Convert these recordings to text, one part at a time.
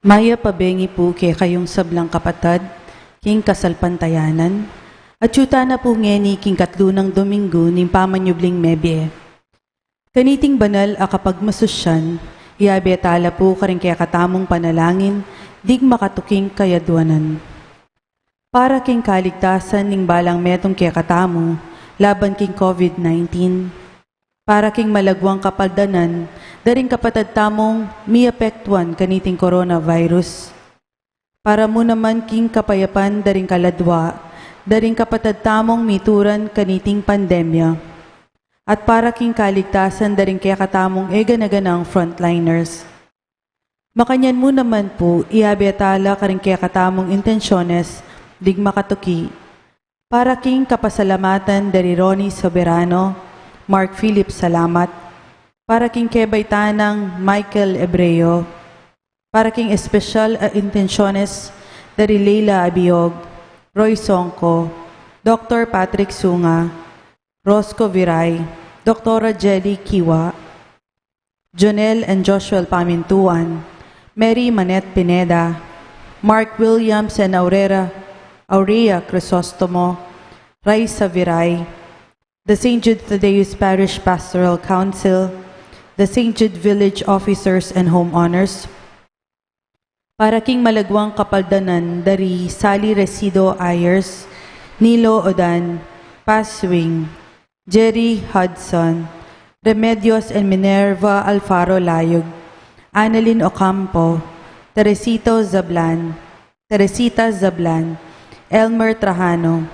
Maya pabengi po kay kayong sablang kapatad, king kasalpantayanan, at yuta na po ngeni king katlunang Domingo ning pamanyubling mebye. Kaniting banal a kapag masusyan, iabetala po karing kaya katamong panalangin, dig makatuking kayadwanan. Para king kaligtasan ning balang metong kaya katamo, laban king COVID-19, para king malagwang kapaldanan, daring kapatad tamong miapektuan kaniting coronavirus. Para mo naman king kapayapan daring kaladwa, daring kapatad tamong mituran kaniting pandemya. At para king kaligtasan daring kaya katamong eganaganang frontliners. Makanyan mo naman po, iabetala karing kaya katamong intensyones, dig makatuki. Para king kapasalamatan dari Ronnie Soberano, Mark Philip Salamat, para king kebaitanang Michael Ebreo, para king espesyal a intensyones dari Leila Abiog, Roy Songko, Dr. Patrick Sunga, Rosco Viray, Dr. Jelly Kiwa, Jonel and Joshua Pamintuan, Mary Manette Pineda, Mark Williams and Aurea Crisostomo, Raisa Viray, the St. Jude Thaddeus Parish Pastoral Council, the St. Jude Village Officers and Homeowners, para king malagwang kapaldanan dari Sally Resido Ayers, Nilo Odan, Paswing, Jerry Hudson, Remedios and Minerva Alfaro Layog, Annalyn Ocampo, Teresita Zablan, Elmer Trajano,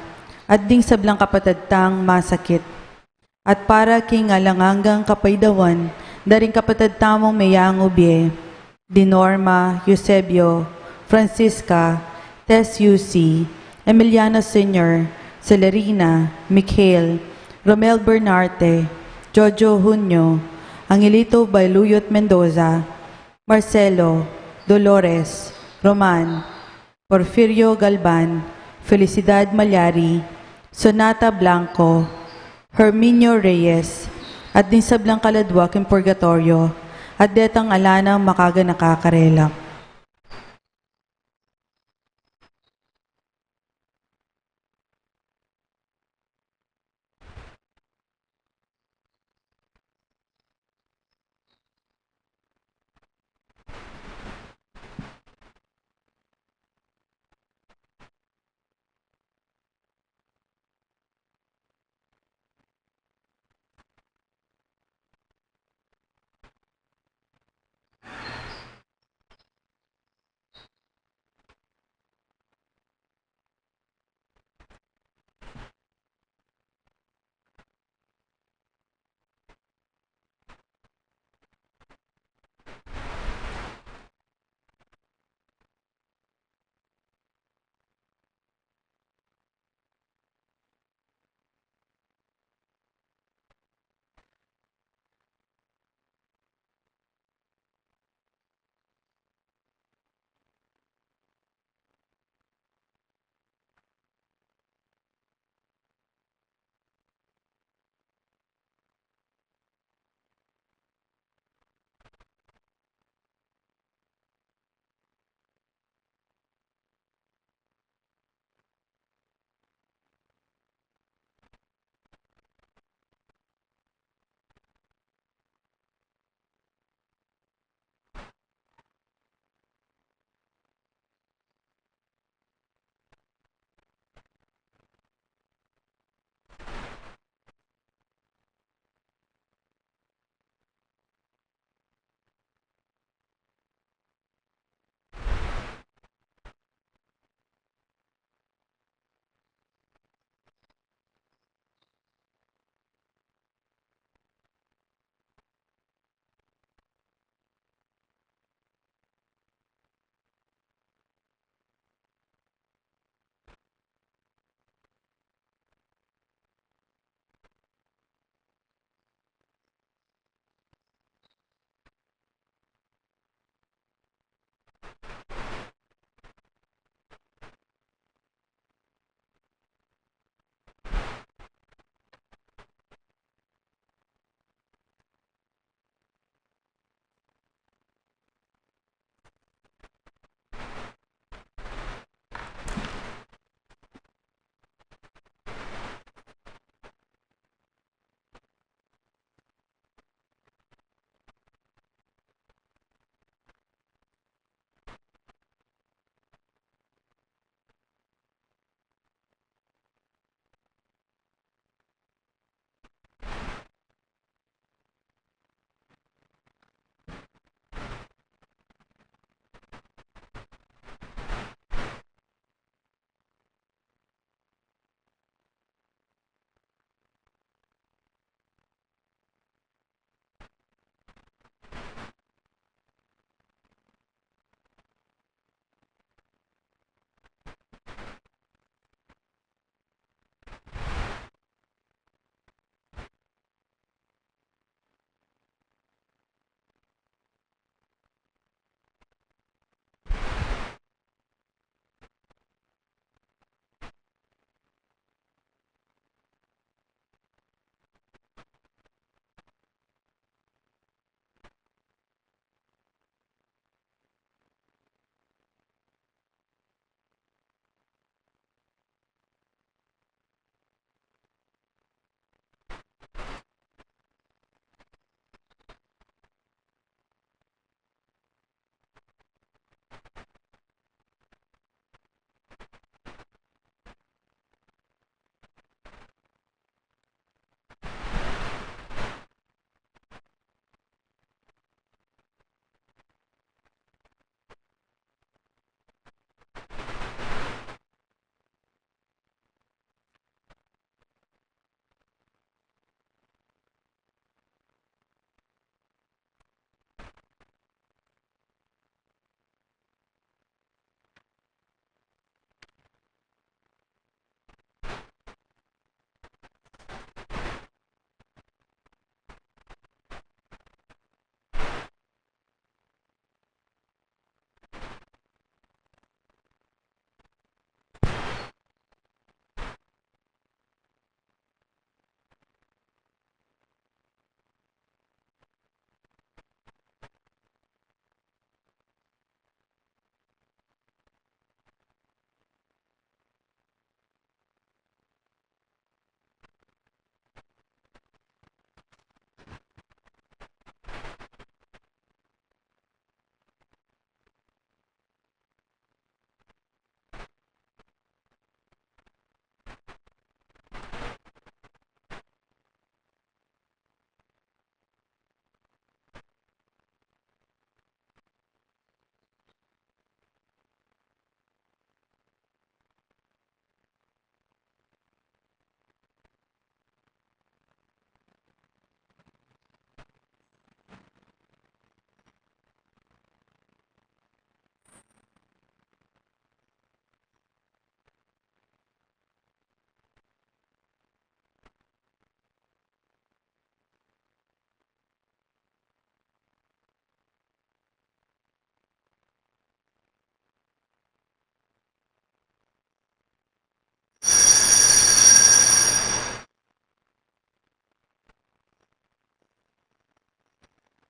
at ding sablang kapatadtang masakit. At para king alanganggang kapaydawan, daring kapatad tamong mayang ubye, Dinorma, Eusebio, Francisca, Tess UC, Emiliano Sr., Celerina, Mikhail, Romel Bernarte, Jojo Junio, Angelito Bailuyot Mendoza, Marcelo, Dolores, Roman, Porfirio Galban, Felicidad Malyari, Sonata Blanco, Herminio Reyes, at din sablang kaladwa king purgatorio, at detang alanang makaga nakakarela.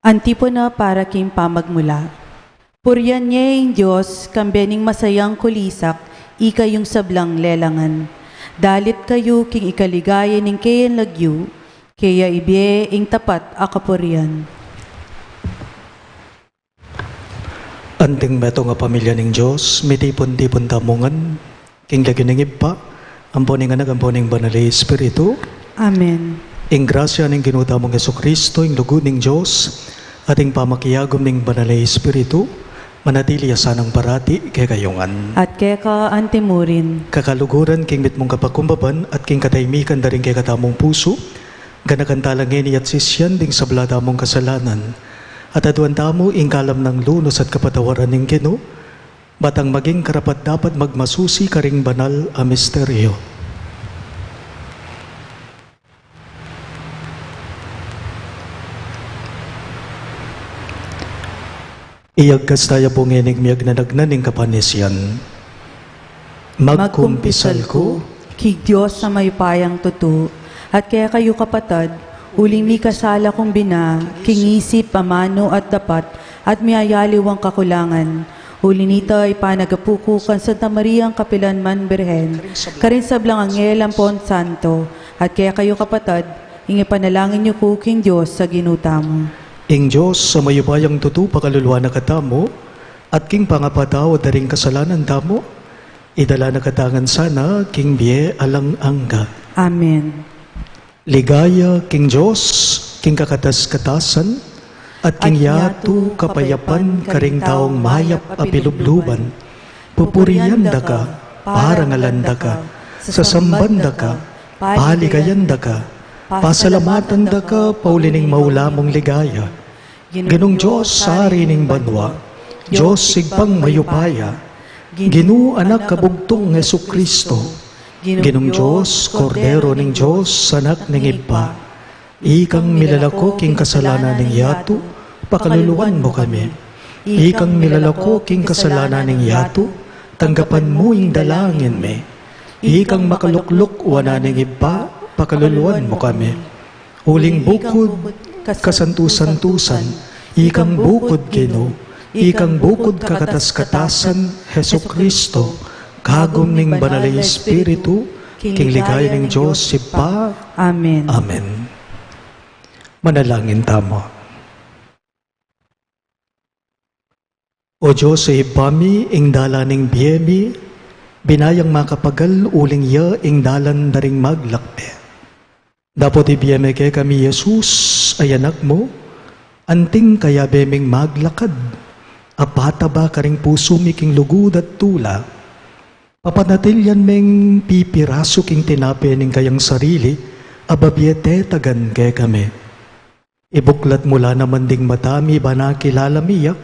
Antipona para king pamagmula. Purian niya yung Diyos, kambening masayang kulisak, ikayong sablang lelangan. Dalit kayo king ikaligaya ning kayan lagyu, kaya ibye ing tapat akapurian. Anting beto nga pamilya ning Diyos, mitipon-tipon tamungan, king lagi ning ipa, amponing anak, amponing banal na Espiritu, Amen. ing grasya ning ginutamong Jesucristo, ing lugod ning Diyos, ating pamakiyagom ning banal na Espiritu, manatili asanang parati kay kayungan. At kaya ka antimurin, Kakaluguran king mit mong kapagkumbaban at king kataymikan daring kay katamong puso, ganakantalangin at sisyan ding sablada mong kasalanan, at aduan tamo ing kalam ng lunos at kapatawaran ning Ginoo, batang maging karapat dapat magmasusi karing banal a misteryo. Iyagkas tayo po nginig miyag na nagnaning kapanisyan. Magkumpisal ko, kig Diyos sa may payang tutu, at kaya kayo kapatad, uling mi kasala kong bina, kingisip, pamano at dapat, at miyayaliwang kakulangan. Uli nito ay panagapukukan Santa Maria ang Kapilanman Berhen, karin sablang Angel Ampon Santo, at kaya kayo kapatad, ingi panalangin niyo ko king Diyos sa ginutamo. ing Diyos sa mayubayang tutu pakaluluwa na katamo, at king pangapataw daring kasalanan tamo, idala na katangan sana, king biye alang angga. Amen. Ligaya, king Diyos, king kakatas-katasan, at king yatu kapayapan karing taong mayap apilubluban, pupurianda ka, parangalanda ka, sasambanda ka, paligayanda ka, pasalamatan da ka, paulining maula mong ligaya. Ginong Diyos sari ning banwa, Diyos sigpang mayupaya, Ginu anak kabugtong Jesucristo, Ginong Diyos, Kordero ning Diyos, sanak ning ipa, ikang milalako king kasalanan ning yatu, pakaluluwan mo kami. Ikang milalako king kasalanan ning yatu, tanggapan mo ing dalangin me. Ikang makalukluk wana ning ipa, pakaluluwan mo kami. Huling bukod, kasantusan-tusan, ikang bukod Ginoo, ikang bukod kakatas-katasan, Jesucristo, kagom ning banal na Espiritu, king ligaya ning Diyos sipa. Amen. Amen. Manalangin tamo. O Diyos sa ipami, ing dala ning biyemi, binayang makapagal uling ya ing dalan daring maglakpe. Dapat ibiyeme kay kami Jesus ay anak mo, anting kaya beming maglakad, apata ba karing puso miking lugod at tula, papanatilyan meng pipiraso king tinape ning kayang sarili, ababiete tagan kay kami. Ibuklat mula naman ding matami ba na kilala miya,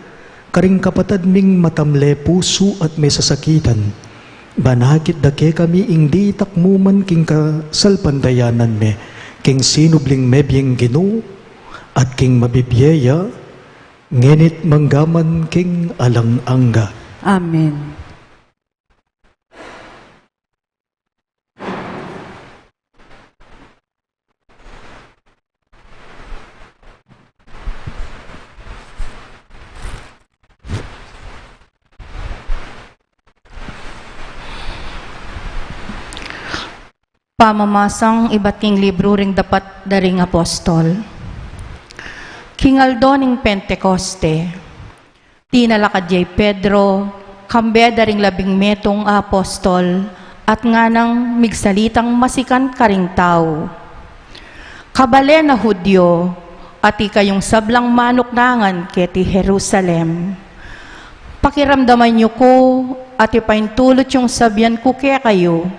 karing kapatad ming matamle puso at may sasakitan, banakit da kay kami ing di takmuman king kasalpandayanan me, king sinubling mebyeng Ginoo, at king mabibyeya, ngenit manggaman king alang angga. Amen. Pamamasang iba't king libro ring dapat daring apostol. Kingaldo ning Pentecoste, tinalakad jay Pedro, kambe daring 12 apostol, at nga nang migsalitang masikan karing tao. Kabale na Hudyo, at ikayong sablang manuknangan keti Jerusalem. Pakiramdaman niyo ko, at ipaintulot yung sabyan ko kaya kayo,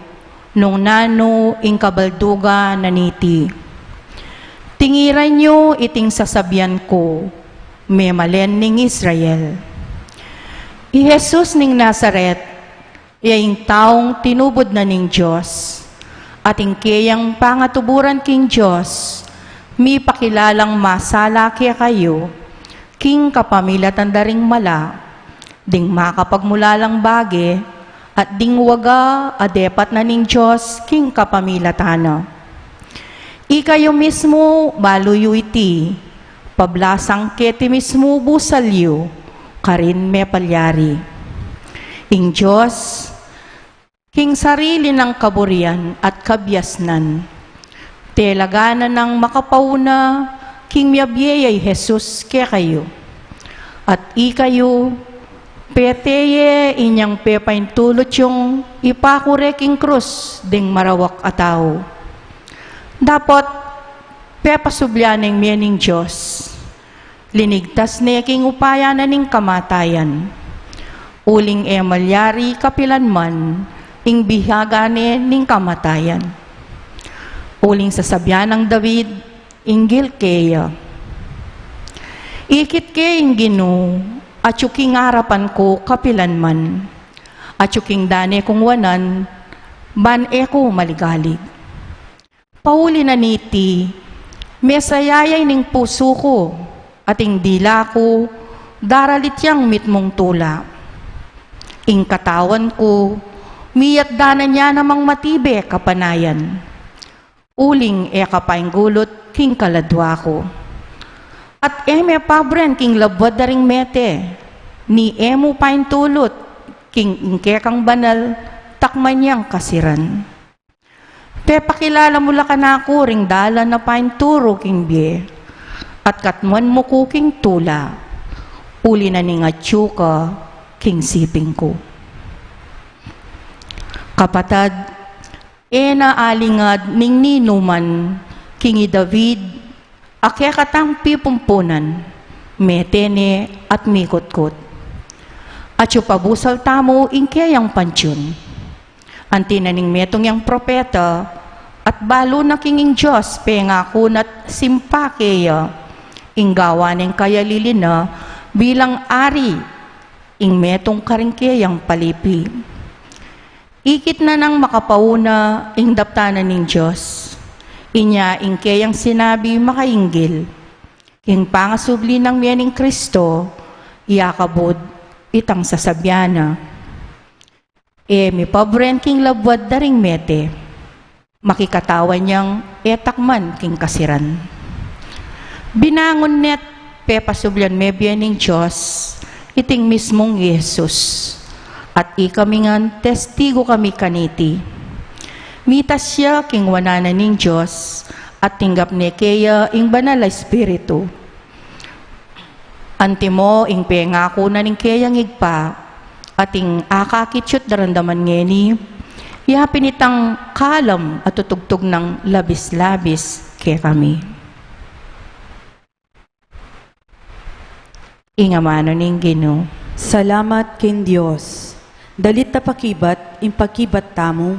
nung nano ing kabalduga naniti. Tingiran nyo iting sasabyan ko, memalen ning Israel. I Jesus ning Nazaret, yaing taong tinubod na ning Diyos, at kayang pangatuburan king Diyos, mi pakilalang masala kaya kayo, king kapamilatan daring mala, ding makapagmulalang bage, at ding waga adepat na ning Diyos king kapamilatana. Ikayo mismo baluyo iti, pablasang keti mismo busalyo, karin me palyari. Ing Diyos, king sarili ng kaburian at kabyasnan, telaganan ng makapauna, king miyabiyay Jesus ke kayo. At ikayo, peteye inyang pepaintulot yung ipakureking krus ding marawak ataw. Dapat pepasubyaning miyaning Diyos, linigtas neking upayanan ning kamatayan, uling emalyari kapilanman, ing bihagane ning kamatayan. Uling sasabyan ng David, inggil keya. Ikit ke ing Ginoo, at yuking harapan ko kapilanman, at yuking dane kong wanan, ban eko maligalig. Pauli na niti, mesayayay ning puso ko, ating dila ko, daralit yang mitmong tula. Ing katawan ko, miyat dana niya namang matibe kapanayan. Uling eka painggulot king kaladwa ko. At eme pabren king labwad daring mete, ni emo paintulot, king ingkekang banal, takman niyang kasiran. Te pakilala mo la ka na ako ring dala na painturo king bie, at katmuan mo ko king tula, uli na ning atsyuka, king siping ko. Kapatad, alingad ning ninuman, kingi David, akyakatang pipumpunan, metene at mikotkot. At yung pabusal tamo ingkayang pansyon. Antinaning metong yang propeta, at balo na kinging Diyos, pengako na't simpakeya, inggawaning kaya lilina, bilang ari, ing metong karingkayang palipi. Ikit na nang makapauna, ing daptanan ning Diyos. Inya ingkayang sinabi makainggil, king pangasubli ng miyaning Kristo, iyakabod itang sasabyana. Mi pabren king labwad daring mete, makikatawan niyang etakman king kasiran. Binangon net pepasublyan me biyaning Diyos, iting mismong Yesus, at ikamingan testigo kami kaniti. Mitas siya king wananan ning Diyos, at tinggap ni Keya ing banal na Espiritu. Antimo ing pengako na ning Keya ngigpa, at ing akakitsyot darandaman ngeni, yapin itang kalam at tutugtog ng labis-labis ke kami. Ingamano ning Ginoo. Salamat kin Diyos. Dalit ta pakibat, impakibat tamo.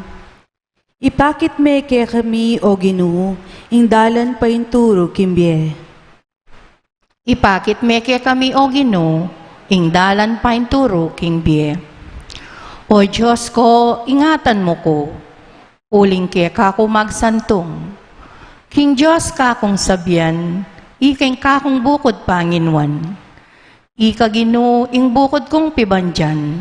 Ipakit me ke kami o Ginoo, ing dalan painturo kimbye. Ipakit me ke kami o Ginoo, ing dalan painturo kimbye. O Diyos ko, ingatan mo ko, uling ke kako magsantong. King Diyos kakong sabyan, iking kakong bukod panginwan. Ika Ginoo, ing bukod kong pibandyan,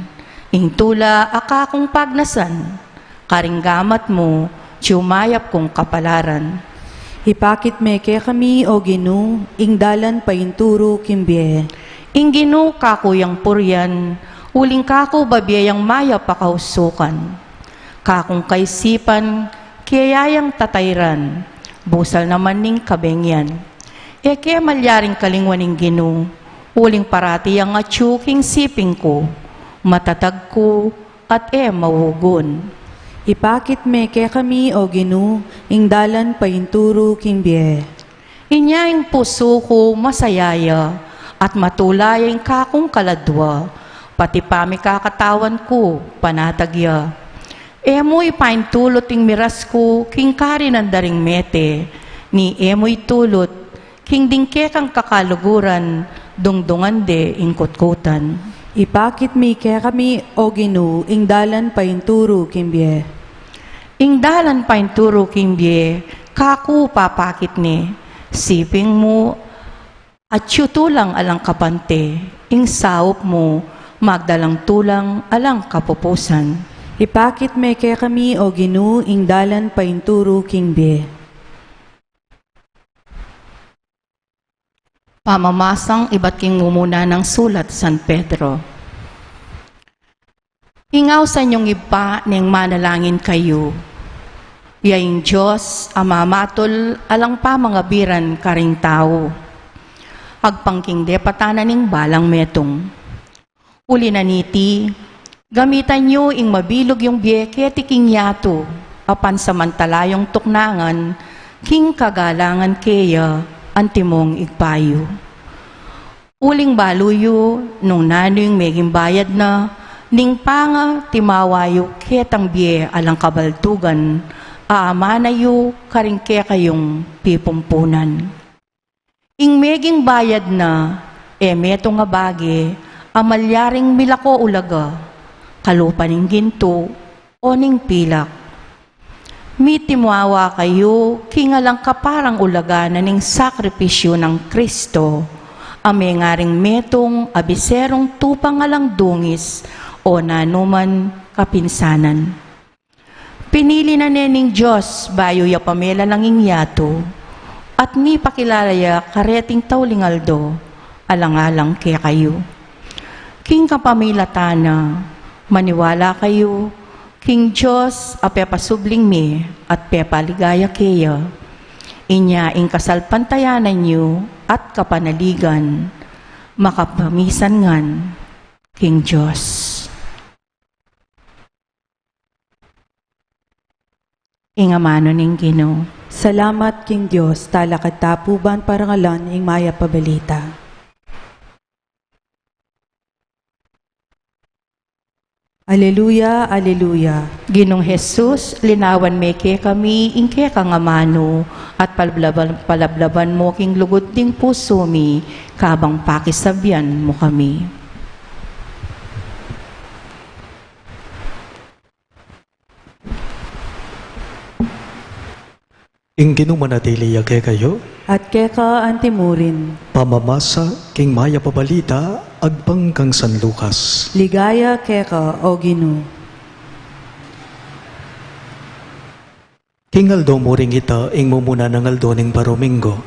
ing tula akakong pagnasan. Karinggamat mo, tiyumayap kong kapalaran. Ipakit me ke kami o Ginoo, ing dalan painturo kimbye. Ing Ginoo kakuyang puryan, uling kako babiyayang maya pakausukan. Kakong kaisipan, kiyayang tatayran, busal naman ning kabengyan. Eke malyaring kalingwan ning Ginoo, uling parati ang atsyuking siping ko, matatag ko at mawugon. Ipakit me ke kami o Ginoo, ing dalan painturo kimbye. Inya ing puso ko masayaya, at matulayan kakong kaladwa, pati pami kakatawan ko panatagya. Emoy paintulot ing miras ko, king kari ng daring mete, ni emoy tulot, king dingke kang kakaluguran, dungdungan de ing kutkutan. Ipakit me ke kami o Ginoo, ing dalan painturo kimbye. Ing dalan painturo kimbye, kaku papakit ni, siping mo, at tulang alang kapante, ing saup mo, magdalang tulang alang kapupusan. Ipakit me ke kami o Ginoo, ing dalan painturo kimbye. Pamamasang iba't king mumuna ng sulat San Pedro. Ingaw sa inyong iba ning manalangin kayo. Yaing Diyos, Ama matol, alang pa mga biran karing tao. Agpangking de patana ning balang metong. Uli na niti, gamitan nyo ing mabilog yung biyeke ti king yato, apan samantalayong tuknangan, king kagalangan keya, antimong igpayo. Uling baluyo, nung nano'y meging bayad na, ning panga timawayo ketang biye alang kabaltugan, aamanayo karingke kayong pipumpunan. Ing meging bayad na, meto nga bagi, amalyaring milako ulaga, kalupaning ginto o ning pilak. Mitimuawa kayo, kingalang kaparang ulaga na ning sakripisyo ng Kristo, ame ngaring metong abiserong tupang alang dungis o nanuman kapinsanan. Pinili na nening Diyos bayo ya pamela ng ingyato, at ni pakilalaya kareting taulingaldo, alang-alang kaya kayo. King kapamilatana, maniwala kayo, King Diyos, apepasubling mi, at pepaligaya kaya, inya ing kasalpantayanan niyo, at kapanaligan, makapamisan ngan, King Diyos. Ingamano ning Ginoo. Salamat King Diyos, talakad tapuban parangalan ing maya pabalita. Aleluya, aleluya. Ginong Jesus, linawan meke kami, ingke kangamano, at palablaban mo king lugod ding puso mi, kabang pakisabyan mo kami. Ing ginumanatili yagay kayo, At keka antimurin, pamamasa king maya pabalita, agpang kang San Lucas. ligaya keka o Ginoo. King Aldo mo ring ita, ing mumuna ng Aldo ning Paromingo.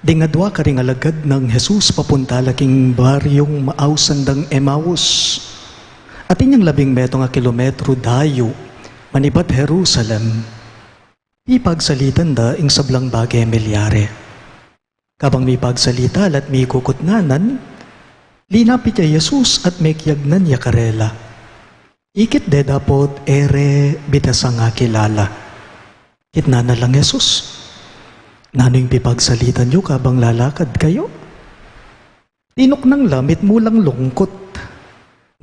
Dingadwa ka ring alagad ng Jesus papunta laking baryong maawsandang Emmaus. At inyang 12 nga kilometro dayo, manibat Jerusalem. Ipagsalitan da ing sablang bagay milyare. Kabang may pagsalita at may kukutnanan, linapit ya Jesus at may kiyagnan ya karela. Ikit de dapot ere bitasa nga kilala. Kitna na lang Jesus. Nano'y pipagsalitan nyo kabang lalakad kayo? Tinok ng lamit mo lang lungkot.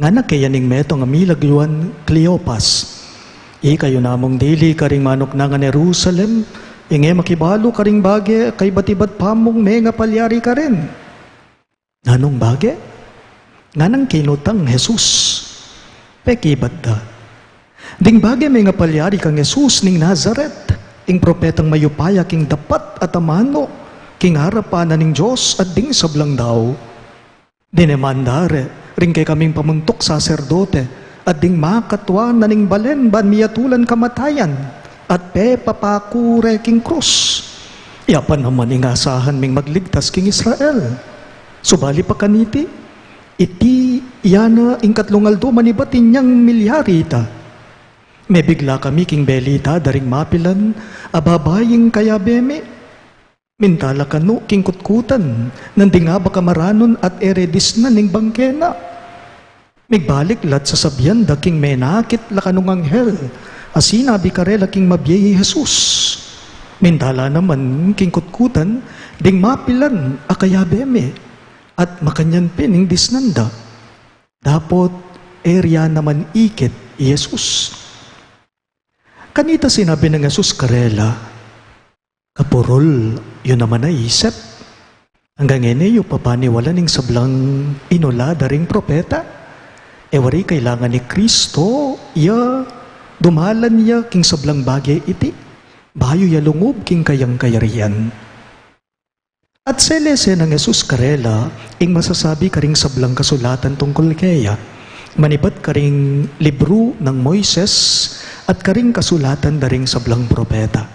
Nga na kaya ning meto nga milagyuan Cleopas. Kayo namong dili karing manok na nga Jerusalem, inge makibalo karing bage, kay batibat pamong may nga palyari ka rin. Nanong bage? Nga nang kinutang Jesus. Pekibat da. Ding bage may nga palyari kang Jesus ning Nazaret, ing propetang mayupaya king dapat at amano, king harapanan ning Diyos at ding sablang daw. Dinemandare, ring kay kaming pamuntok saserdote, at ding makatwa na ning balen ban miyatulan kamatayan, at papakure king krus. Iyapan naman ing asahan ming magligtas king Israel. Subali pa kaniti, iti iyana ing katlungaldo manibatin niyang milyari ita. May bigla kami king belita daring mapilan, ababaying kaya beme. Mintala kanu king kutkutan, nanding nga baka maranon at eredis na ning bangkena. Migbalik lat sa sabyan da king menakit lakanong anghel, asinabi karela king mabyeyi Jesus. Mindala naman king kutkutan, ding mapilan akaya beme, at makanyan pining disnanda. Dapot area naman ikit Jesus. Kanita sinabi ng Jesus karela, kapurol, yun naman na isip. Hanggang ene yung papaniwala ning sablang inula daring propeta. Ewari kailangan ni Kristo, ya dumalan ya king sablang bagay iti, bayo ya lungob king kayang kayarian. At selese ng Jesus karela, ing masasabi karing sablang kasulatan tungkol kaya, manibat karing libro ng Moises at karing kasulatan daring sablang propeta.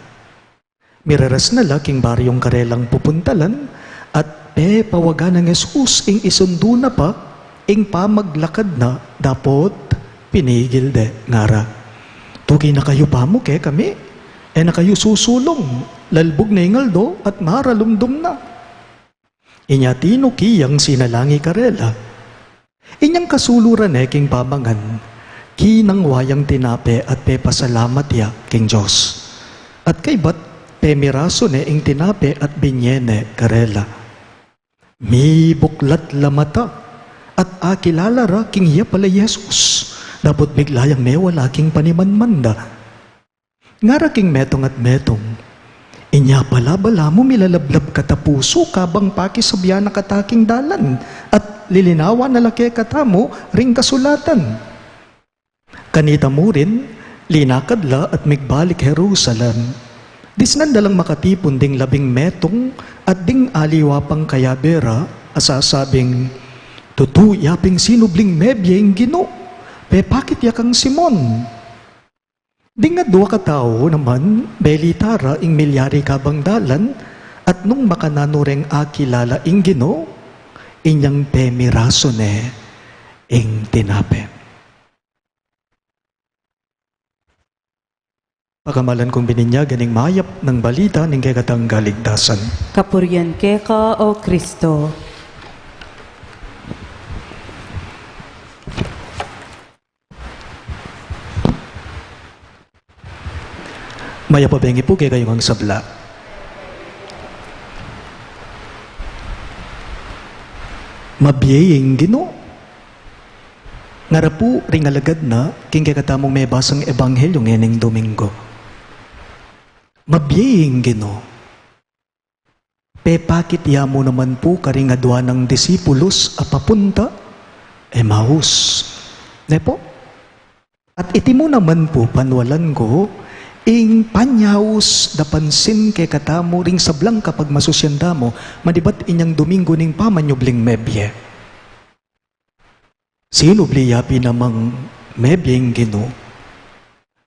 Miraras na laking baryong karelang pupuntalan at pe pawagan ng Jesus ing isundo na pa, ing pamaglakad na, dapot pinigil de ngara. Tugi na kayo pa mo ke kami, na kayo susulong, lalbog na ingaldo at maralumdum na. Inya tino kiyang sinalangi karela. Inyang kasuluran king pamangan, kinang wayang tinape at pe pasalamat ya king Diyos. At kay bat pe miraso ing tinape at binyene karela. Mi buklat lamata at akilala ra king iya pala Jesus. Dapat biglayang may wala king panimanmanda. Ngara king metong at metong. Inya pala bala mo milalablab katapuso kabang pakisubya na kataking dalan at lilinawa na laki katamo ring kasulatan. Kanita mo rin, linakadla at migbalik Jerusalem. Disnan dalang makatipon ding 12 metong at ding aliwa pang kayabera asasabing, tutu yaping sinubling mebyeng Gino, pe pakit yakang Simon. Di nga 2 katao naman, belitara ing milyari kabang dalan, at nung makananureng akilala ing Gino, inyang pemiraso ne ing tinape. Pagamalan kong bininya ganing mayap ng balita ng kekatang galigtasan. Kapurian keka o Kristo. Maya pabengi po kay kayong ang sabla. Mabiyeng Gino. Ngara po ring alagad na king kakatamong may basang ebanghelyo ngeneng Domingo. Mabiyeng Gino. Pepakit ya mo naman po karing adwa ng disipulos apapunta Emmaus. Ne po? At iti mo naman po panwalan ko ing panyaus da pansin kay katamo ring sablang kapag masusyanda mo, madibat inyang Domingo ning pamanyubling mebye. Sino bliyapi namang mebyeng Gino?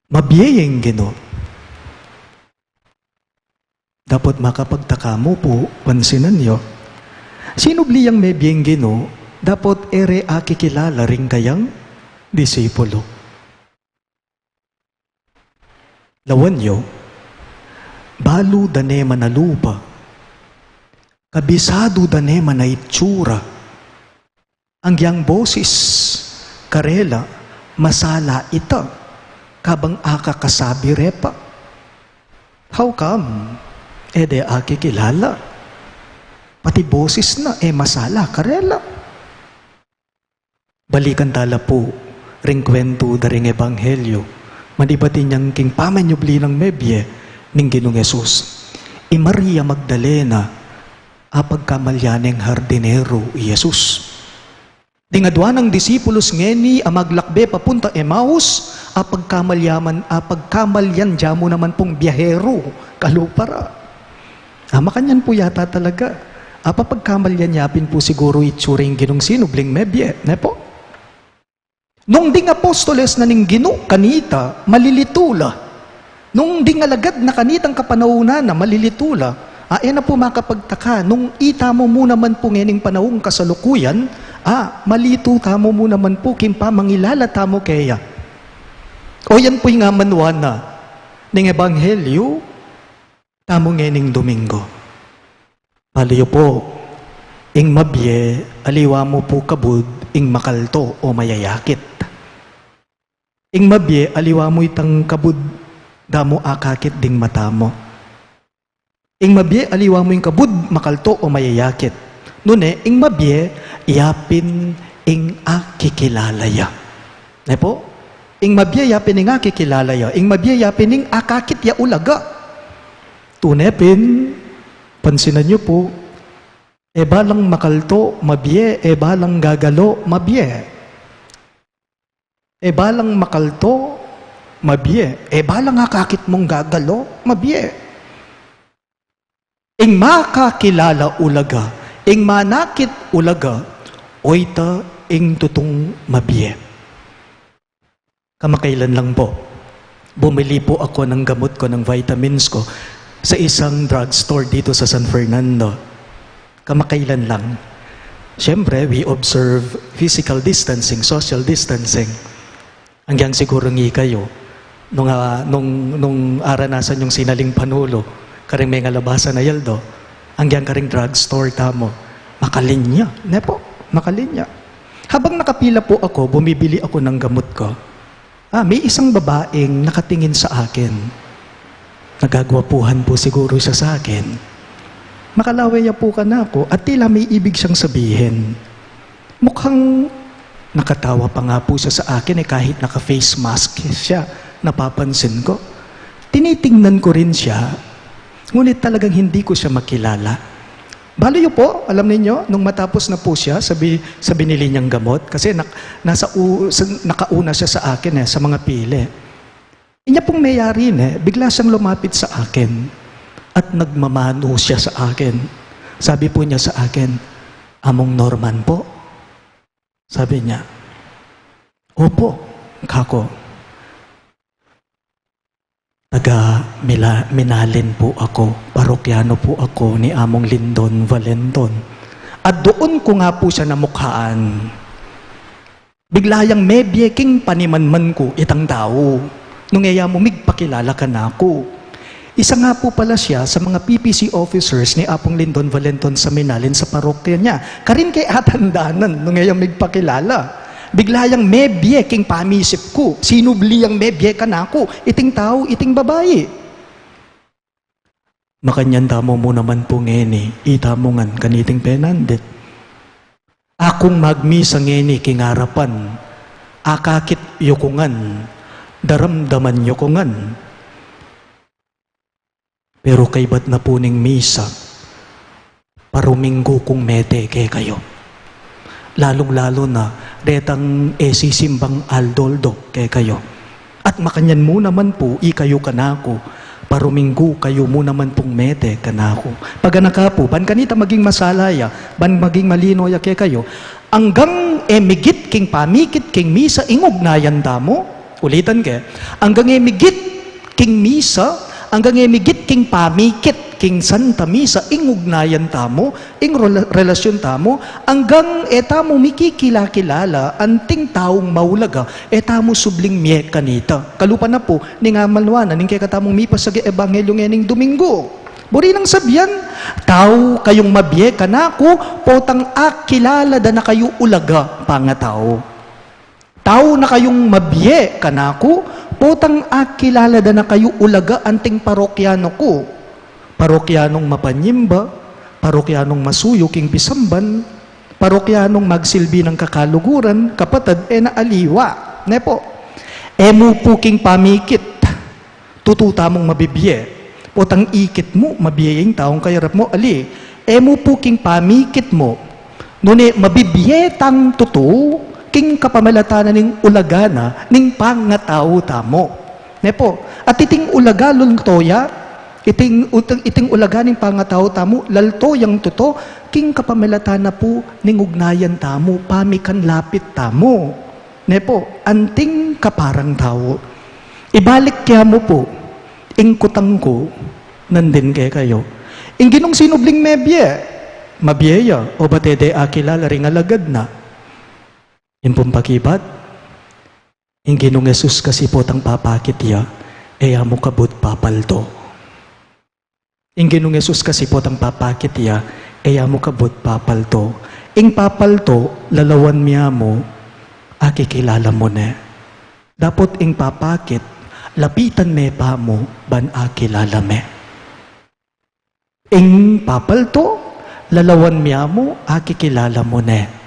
Mabiyeng Gino. Dapat makapagtaka mo po, pansinan nyo. Sino bliyang mebyeng Gino? Dapat ere akikilala ring kayang disipulo. Lawan nyo, balo dane manalupa, kabisado dane manaitsura, ang yang bosis, karela, masala ita, kabang aka kasabi repa. How come? De aki kilala. Pati bosis na, masala, karela. Balikan tala po, ring kwento da ring ebanghelyo, madibatin niyang king pamanyubli ng mebye ning Ginong Jesus. Maria Magdalena apagkamalyaneng hardinero Jesus. Dingadwa ng disipulos ngeni amaglakbe papunta Emmaus apagkamalyan jamo naman pong biyahero kalupara. Makanyan po yata talaga. Apapagkamalyan yapin po siguro itsuring Ginong sinubling mebye. Ne po? Nung ding apostoles na ning Gino, kanita, malilitula. Nung ding alagad na kanitang kapanaunan na malilitula, na po makapagtaka, nung ita mo muna man po ngening panahong kasalukuyan, malito tamo muna man po, kimpa mangilala tamo kaya. O yan po'y nga manwan na, ning ebanghelyo, tamo ngening Domingo. Paliyo po, ing mabye, aliwa mo po kabud, ing makalto o mayayakit. Ing mabye, aliwa mo itang kabud, damo akakit ding mata mo. Ing mabye, aliwa mo yung kabud, makalto o mayayakit. Nune, ing mabye, yapin ing akikilalaya. Ne po? Ing mabye, yapin ing akikilalaya. Ing mabye, yapin ing akakit ya ulaga. Tunepin, pansinan nyo po, balang makalto, mabye, balang gagalo, mabye. Balang makalto, mabye. Balang akakit mong gagalo, mabye. Ing makakilala ulaga, ing manakit ulaga, oyta ing tutong mabye. Kamakailan lang po, bumili po ako ng gamot ko, ng vitamins ko, sa isang drugstore dito sa San Fernando. kamakailan lang. Siyempre, we observe physical distancing, social distancing. Hanggang siguro ngi kayo, nung aranasan yung sinaling panulo, karing may ngalabasan na yaldo, hanggang karing drugstore tamo, makalinya. Nepo, makalinya. Habang nakapila po ako, bumibili ako ng gamot ko. May isang babaeng nakatingin sa akin. Nagagwapuhan po siguro siya sa akin. Makalawaya po ka na ako at tila may ibig siyang sabihin. Mukhang nakatawa pa nga po siya sa akin kahit naka-face mask siya. Napapansin ko. Tinitingnan ko rin siya, ngunit talagang hindi ko siya makilala. Baloy po, alam ninyo, nung matapos na po siya sa binili niyang gamot, kasi nakauna siya sa akin sa mga pili. Inya pong mayari bigla siyang lumapit sa akin. At nagmamano siya sa akin. Sabi po niya sa akin, "Among Norman po." Sabi niya, "Opo, kako. Minalin po ako. Parokyano po ako ni Among Lindon Valenton. At doon ko nga po siya namukhaan. Biglayang mebyeking panimanman ko itang tao. Nung iya mo migpakilala ka na ako." Isa nga po pala siya sa mga PPC officers ni Apong Lindon Valenton sa Minalin sa parokya niya. Karin kay atandanan nung ngayong migpakilala. Biglayang mebye king pamisip ko. Sinubliyang mebye ka na ako. Iting tao, iting babae. Makanyan tamo mo naman po ngeni. Itamongan kaniting penandit. Akong magmi sa ngeni kingarapan. Akakit yukungan. Daramdaman yukungan. Pero kay ba't na po ning misa, paruminggo kong mete kay kayo. Lalong-lalo na, retang sisimbang aldoldo kay kayo. At makanyan mo naman po, ikayo kanako, paruminggo kayo mo naman pong mete kanako. Pag anaka po, ban kanita maging masalaya, ban maging malinoya kay kayo, hanggang migit king pamikit king misa, ingugnayan damo, ulitan ke, hanggang migit king misa, hanggang migit king pamikit, king Santa Misa, ingugnayan tamo, ing relasyon tamo, hanggang etamo mikikilakilala, anting taong maulaga, etamo subling miye kanita. Kalupan na po, ning amalwanan, ning kaya katamong mipas sa ebanghelyo ngening Domingo. Buri nang sabyan, tao kayong mabiye kanako, potang kilala da na kayo ulaga, pangatao. Tao na kayong mabiye kanako, potang kilala da na kayo ulaga anting parokyano ko. Parokyanong mapanyimba, parokyanong masuyo king pisamban, parokyanong magsilbi ng kakaluguran, kapatad naaliwa. Nepo, emo po king pamikit, tututa mong mabibiye. Potang ikit mo, mabiyeng taong kayarap mo, ali. Emo po king pamikit mo, nune mabibiye tang tutu, king kapamalatanan ning ulagana, ning pangatao tamo. Nepo, at iting ulagalon toya, iting ulaganing pangatao tamo, lalto yang tuto, king kapamalatana po, ning ugnayan tamo, pamikan lapit tamo. Nepo, anting kaparang tao. Ibalik kaya mo po, ingkutang ko, nandin kayo. Ginong sinubling mebye, mabiyeya, o batede akilala ring alagad na. Impong pakibat, Ginong Jesus kasi potang papakit ya, mo kabut papalto. Ginong Jesus kasi potang papakit ya, mo kabut papalto. Papalto, lalawan miya mo, akikilala mo ne. Dapot papakit, lapitan me pa mo, ban akilala me. Papalto, lalawan miya mo, akikilala mo ne.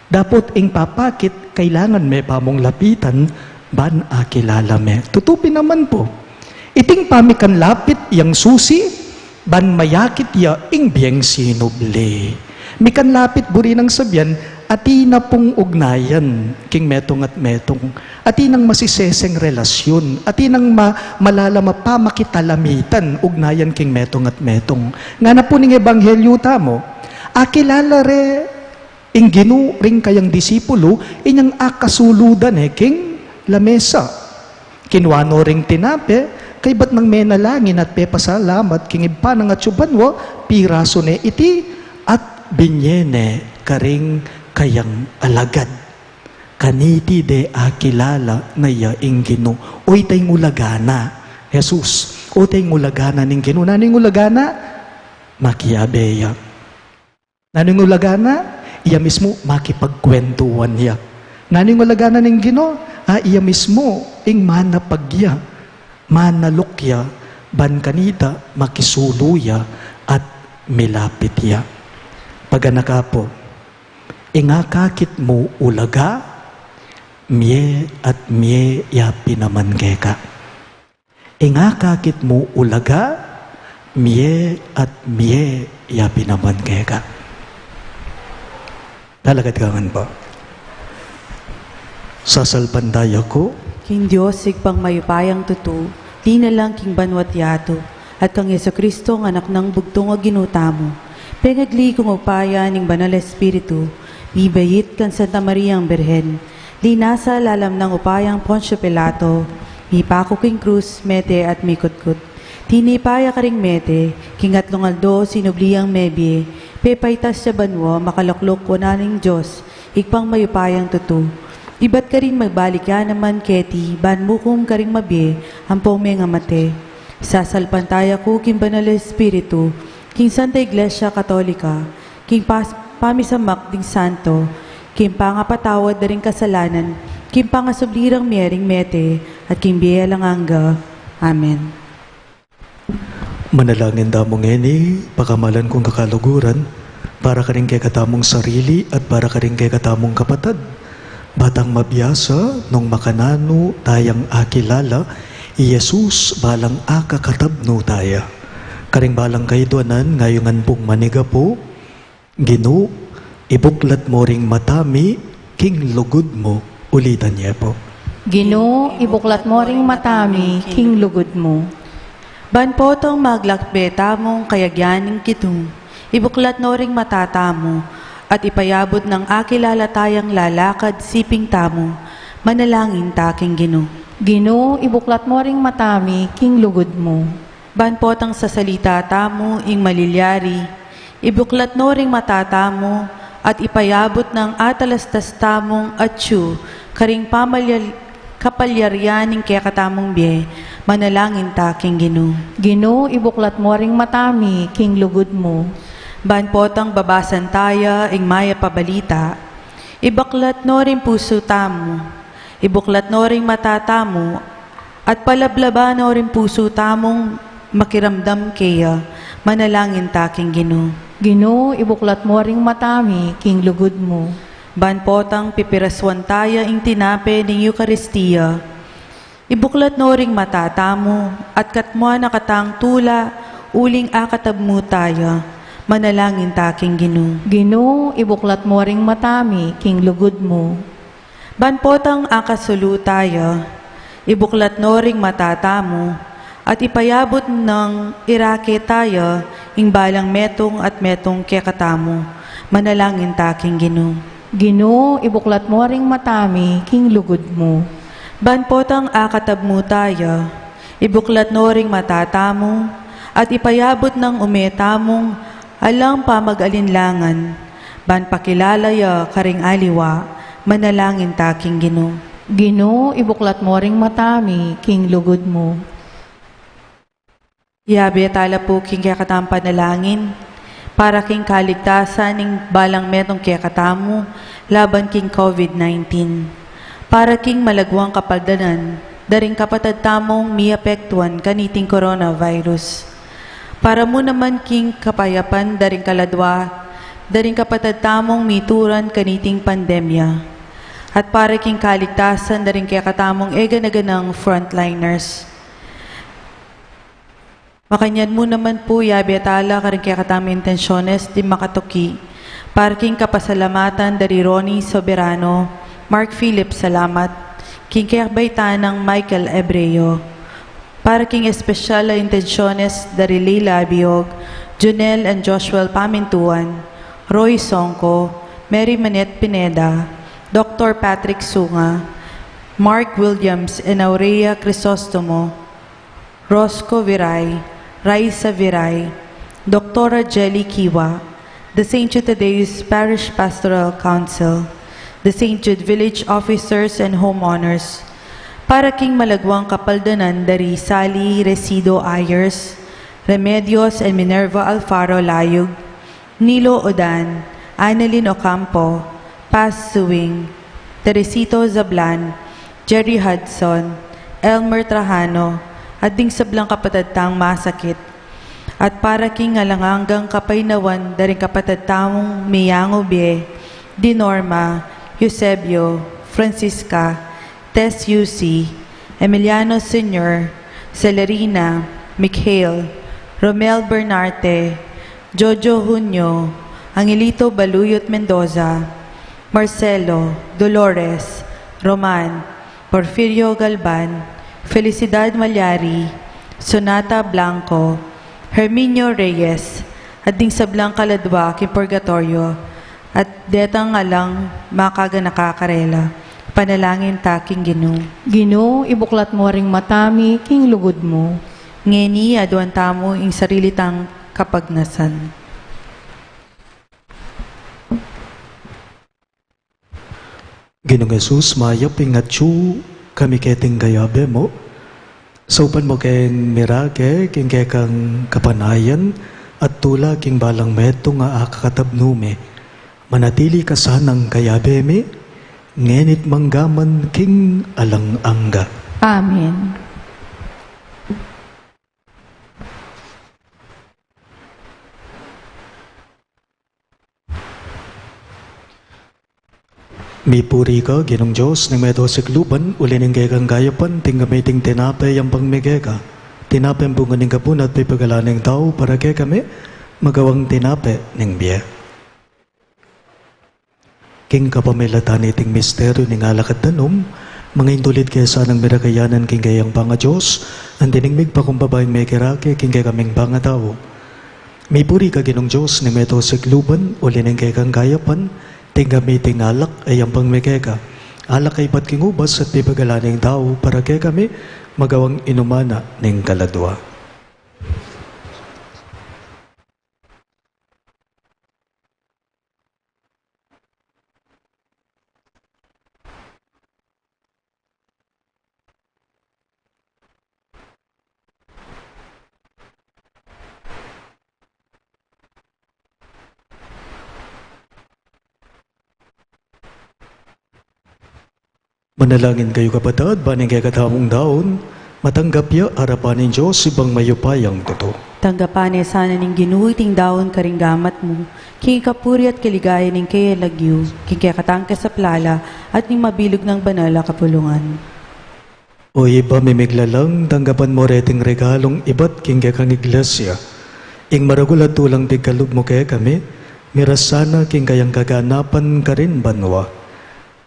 Dapot papakit, kailangan me pa mong lapitan, ban akilala me. Tutupin naman po. Iting pamikan lapit yang susi, ban mayakit ya ing biyeng sinuble. Mikan lapit buri ng sabyan, ati na pong ugnayan, king metong at metong. Ati nang masiseseng relasyon, ati nang malalama pa makitalamitan, ugnayan king metong at metong. Nga na po ning ebanghelyo tamo, akilala re, ing ginu ring kayang disipulo, inyang akasuludan king lamesa. Kinwano ring tinape, kay ba't nang menalangin at pepasalamat, king iba ng atsubanwa, piraso ne iti, at binyene karing kayang alagad. Kaniti de akilala na ya ingino. Oy tay ngulagana. Jesus, o tay ngulagana ning Ginoo. Naning ngulagana? Makiabeya. Naning ngulagana? Iya mismo makipagkwentuhan niya. Naning ngulagana ning Ginoo? Iya mismo ing manapagya, manalukya, ban kanita makisuluya at milapit ya. Paganaka po, ingakakit mo ulaga, miye at miye ya pinaman keka. Ingakakit mo ulaga, miye at miye ya pinaman keka. Talagad kangan po. Sasalpandaya ko, King Diyos, sigpang mayupayang tutu, di na lang king banwat yato, at kang Yeso Kristo ang anak ng bugtong o ginuta mo. Pengagli kong upaya ning banal espiritu, bibayit kan Santa Maria ang Birhen, linasa lalam ng upayang Poncio Pilato, mipako king krus, mete at mikutkut. Tinipaya ka ring mete, king atlong aldo, sinubliyang mebye, pepaitas sa banwa, makalaklok wananing Diyos, igpang mayupayang tutu. Iba't ka rin magbalik ya naman keti, ban mukum ka rin mabye, ampong may nga mate. Sasalpantaya ko king banal espiritu, king Santa Iglesia Katolika, king pamisamak ding santo, king pangapatawad na rin kasalanan, king pangasublirang miyering mete, at king biya langanga. Amen. manalangin damong ngeni, pakamalan kong kakaluguran, para ka rin kay katamong sarili at para ka rin kay katamong kapatad. Batang mabiyasa, nung makanano tayang akilala, Jesus balang akakatabno taya. Karing balang kay duanan, ngayongan pong maniga po, Ginoo, ibuklat mo ring matami, king lugod mo, ulitan niya po. Ginoo, ibuklat mo ring matami, king lugod mo. Ban potong maglakbeta mong kayagyaning kitong, ibuklat no ring matatamo, at ipayabot ng akilala tayang lalakad siping tamo, manalangin taking Ginoo. Ginoo, ibuklat mo ring matami, king lugod mo. Ban potang sa salita tamo ing malilyari, ibuklat no ring matatamo, at ipayabot ng atalastas tamong atsu, karing kapalyaryaning kaya katamong biye, manalangin taking Ginoo. Ginoo, ibuklat mo ring matami, king lugod mo. Ban potang babasan taya ing maya pabalita, ibaklat no ring puso tamo, ibuklat no ring matatamo, at palablaba no ring puso tamong makiramdam kaya, manalangin taking Ginoo. Ginoo, ibuklat mo ring matami, king lugod mo. Ban potang pipiraswan taya ing tinape ng Eukaristiya, ibuklat no ring matatamo, at katmua nakatang tula, uling akatabmo taya, manalangin taking Ginoo. Ginoo, ibuklat mo ring matami, king lugod mo. Ban potang akasulu taya, ibuklat no ring matatamo, at ipayabot ng irake taya, ing balang metong at metong kekatamo, manalangin taking Ginoo. Ginoo, ibuklat mo ring matami, king lugod mo. Ban potang akatabmo taya, ibuklat no ring matatamo, at ipayabot ng umetamong alang pamag-alinlangan, ban pakilalaya karing aliwa, manalangin taking Ginoo. Ginoo, ibuklat mo ring matami, king lugod mo. Yabe tala po king kaya katang panalangin, para king kaligtasan ning balang metong kaya katamo, laban king COVID-19. Para king malagwang kapaldanan, daring kapatad tamong miapektuan kaniting coronavirus. Para mo naman king kapayapan daring kaladwa, daring kapatad tamong mituran kaniting pandemya. At para king kaligtasan daring kaya katamong ega-naganang frontliners. Makanyan mo naman po, yabi at ala, karing kaya katamang intensyones, di makatuki. Para king kapasalamatan dari Ronnie Soberano, Mark Philip Salamat, king kaya baytanang Michael Ebreo. Para king espesyal na intensyones dari Leila Abiog, Junel and Joshua Pamintuan, Roy Songko, Mary Manette Pineda, Dr. Patrick Sunga, Mark Williams and Aurea Crisostomo, Rosco Viray, Raisa Viray, Dr. Jelly Kiwa, the St. Jude Tadeus Parish Pastoral Council, the St. Jude Village Officers and Homeowners, para king malagwang kapaldanan dari Sally Resido Ayers, Remedios and Minerva Alfaro Layug, Nilo Odan, Annalyn Ocampo, Paz Suwing, Teresito Zablan, Jerry Hudson, Elmer Trajano, at ding sablang kapatadtang masakit. At para king alangangang kapainawan daring kapatadtamong Miyango Bie, Dinorma, Eusebio, Francisca, Tess Yusi, Emiliano Sr., Celerina, Mikhail, Romel Bernarte, Jojo Junio, Angelito Baluyot Mendoza, Marcelo, Dolores, Roman, Porfirio Galban, Felicidad Malyari, Sonata Blanco, Herminio Reyes, at ding sablang kaladwa king Purgatorio, at detang alang makaga nakakarela. Panalangin taking Ginoo. Ginoo, ibuklat mo ring matami, king lugod mo. Ngeni aduan tamo ing sarili tang kapagnasan. Ginong Jesus, mayap ingatsu kami keting gayabe mo. Saupan mo keng mirage, king kekang kapanayan, at tula king balang meto nga akakatabnume. Manatili ka sanang gayabe mi, ngenit manggaman king alang angga. Amen. Mipuri ka, Ginong Diyos, ng medo sa kluban, uli ng kekang gayapan, tinggamiting tinapay ang pangmigeka. Tinapay ang bunga ng kapun at pipagala ng tao para kay kami, magawang tinapay ng biya. King kapamilatan iting misteryo ng alakad tanom, mga indulid kesa ng mirakayanan king kayang panga Diyos, ang dinigmig pa kung babaeng may kirake king kay kaming panga tao. Mipuri ka, Ginong Diyos, ng medo sa kluban, uli ng kekang gayapan, tinggamiting alak ay ang pangmekeka. Alak ay patking ubas at pipagala ng tao para kay kami magawang inumana ng kaladwa. Manalangin kayo kapatid, baning kay katamong daon, matanggap ya harapan ng Diyos ibang mayupayang totoo. Tanggapan sana ning Ginoo iting daon karinggamat mo, king kapuri at kaligaya ning kaya lagyo, king kaya katangke sa plala, at ning mabilog ng banala kapulungan. O iba mimiglalang, tanggapan mo reting regalong iba't king kaya kang iglesia. Ing maragulat tulang tigkalog mo kaya kami, mirasana king kayang kaganapan ka rin banwa.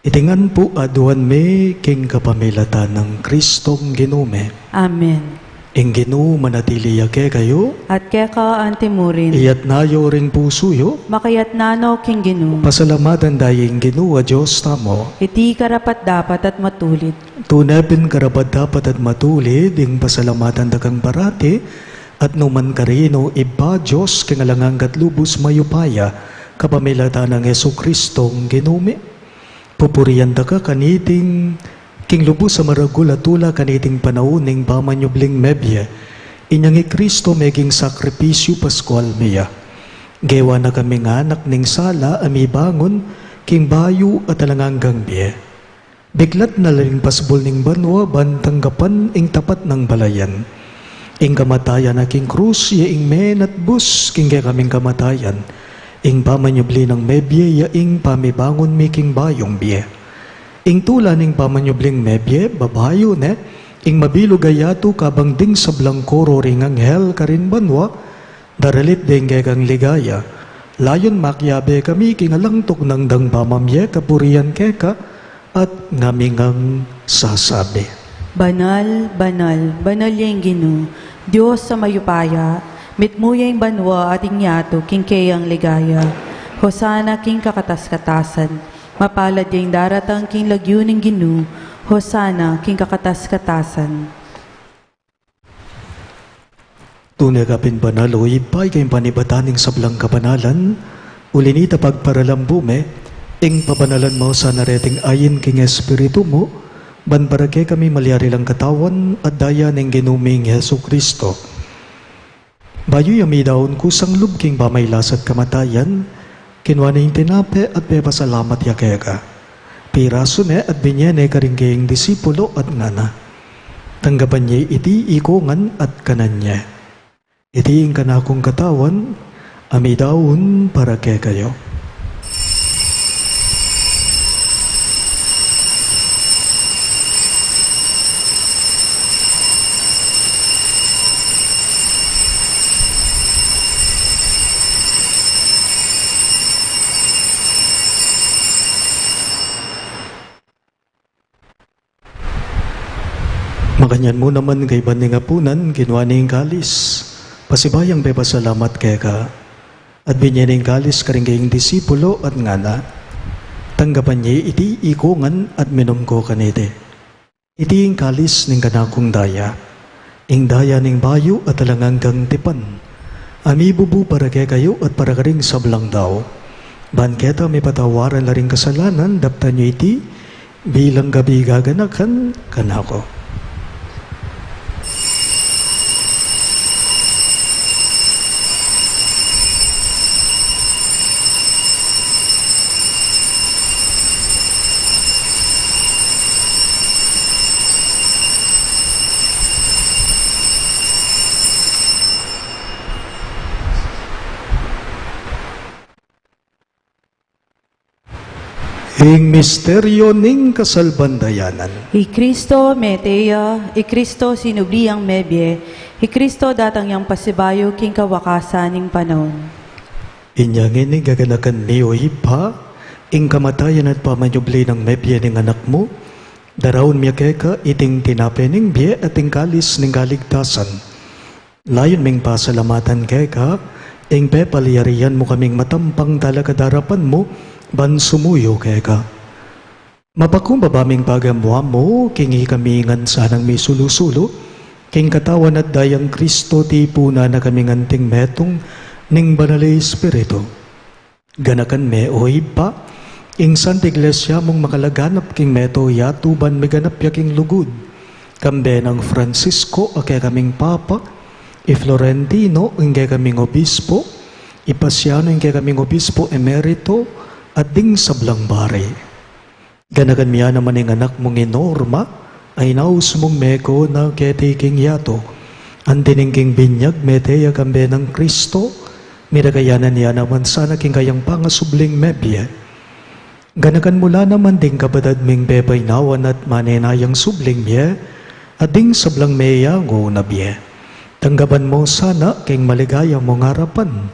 Itingan po aduan me king kapamilatan ng Kristong Ginume. Amen. Ing Ginoo manatili yake kayo, At kaya ka antimurin, iyat nayo ring puso yo, makayat nano king Ginoo, pasalamatan daying Ginoo a Diyos tamo. iti karapat dapat at matulit. Tunapin karapat dapat at matulid, ing pasalamatan da kang parati, at numan karino iba Diyos kingalangang katlubos mayupaya, kapamilatan ng Yesu Kristong Ginume. Pupuriyan da ka kaniting king lubos sa maragul at tula kaniting panauning pamanyubling mebye. Inyang Kristo meging sakripisyo paskwal miya. Gewa na kaming anak ning sala ami bangon king bayu at alanganggang biye. Biglat na ring pasbol ning banwa bantanggapan ing tapat ng balayan. Ing kamatayan na king krus ya ing men at bus king kaming kamatayan. Ing pamanyubli ng mebye ya ing pamibangon miking bayong biye. Ing tula ning pamanyubling mebye, babayo ne, ing mabilog ayato kabang ding sa blangkoro ring anghel karin banwa, daralit ding kang ligaya. Layon makyabe kami king alangtok ng dang pamamye kapurian keka, at ngamingang sasabi. Banal, banal, banal yung Ginoo, Diyos sa mayupaya, mitmuyang banwa at inyato king kayang ligaya. Hosana king kakatas-katasan, mapalad yung daratang king lagyo ng Ginoo, Hosana king kakatas-katasan. Tunay kapin banal o ipay kayong panibataning sablang kapanalan, Ulinita pagparalambume, ing papanalan mo sa nareting ayin king Espiritu mo, ban barake kami malyari lang katawan at daya ng ginuming Yesu Kristo. Bayo yami daon kusang lubking pamaylasat kamatayan, kinwa na yung tinape at pepasalamat yakeka. Piraso ne at binyene karinggayang disipulo at ngana. Tanggapan niya iti ikongan at kanan niya. Iti ang kanakong katawan, amidaon para kay kayo. Makanyan mo naman kay baning apunan, kinuha ning kalis. Pasibayang pepasalamat kay ka. At binyaning kalis karing kayong disipulo at ngana. Tanggapan niya iti ikongan at minom ko kanite. Iti ang kalis ning kanakong daya. Ing daya ning bayo at alangang kang tipan. Ami bubu para kay kayo at para karing sablang daw. Banketa may patawaran na ring kasalanan, dapta niyo iti bilang gabi gaganakan kanako. Ing misteryo ning kasalbandayanan. I Kristo meteya, I Kristo sinubliang mebye, I Kristo datang yang pasibayo king kawakasan ning panahon. Inyangin ni gaganakan niyo ipa, ing kamatayan at pamanyubli ng mebye ning anak mo, darawon miya keka iting tinape ning bye at ing kalis ning kaligtasan. Layon ming pasalamatan keka, ing pepaliyarian mo kaming matampang talakadarapan mo, ban sumuyo keka. Mapakumbabaming pagamuha mo, kingi kami ngan sanang may sulusulo, king katawan at dayang Kristo tipuna na kami nganting metong ning banalay Espiritu. Ganakan me o ipa, ing Santa Iglesia mong makalaganap king meto yatuban meganap yaking lugod. Kambe ng Francisco ake kaming Papa, i Florentino ing kaming Obispo, i Pasiano ing kaming Obispo Emerito, at ding sablang bare. Ganagan miya naman ang anak mong inorma, ay naus mong meko na ketiking yato. Andining king binyag meteya kambe ng Kristo, miragayanan niya naman sana king kayang pangasubling mebye. Ganagan mula naman ding kabadad ming bebay nawan at manenayang subling miya, at ding sablang meya ngo na biye. Tanggaban mo sana king maligaya mong harapan,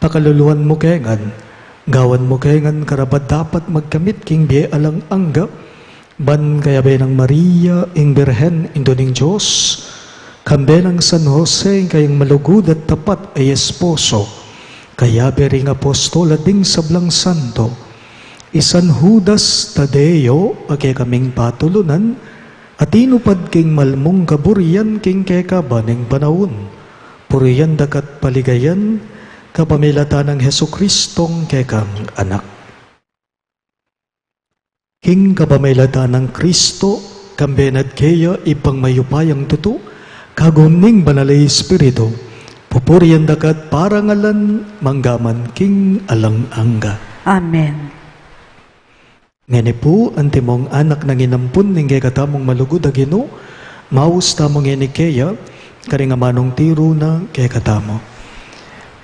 pakaluluan mo kengan, gawan mo kengan karapat dapat magkamit king biye alang angga, ban kaya be ng Maria, ing Birhen, induning Diyos, kambe ng San Jose, kayang malugod at tapat ay esposo, kaya be ring apostol at ding sablang santo, isan Judas Tadeo, ake kaming patulunan, at inupad king malmong kaburian king keka baning panahon, puriyan dakat paligayan, kapamilata ng Hesu Kristong kekang anak. King kapamilata ng Kristo, kambenad kaya ipang mayupayang tuto, kaguning banalay Espiritu, pupuriyan dakat parangalan, manggaman king alang angga. Amen. Ngani po, antimong anak ng inampun, ningge katamong malugod agino, maus tamong enikaya, karingamanong tiro na kay katamo.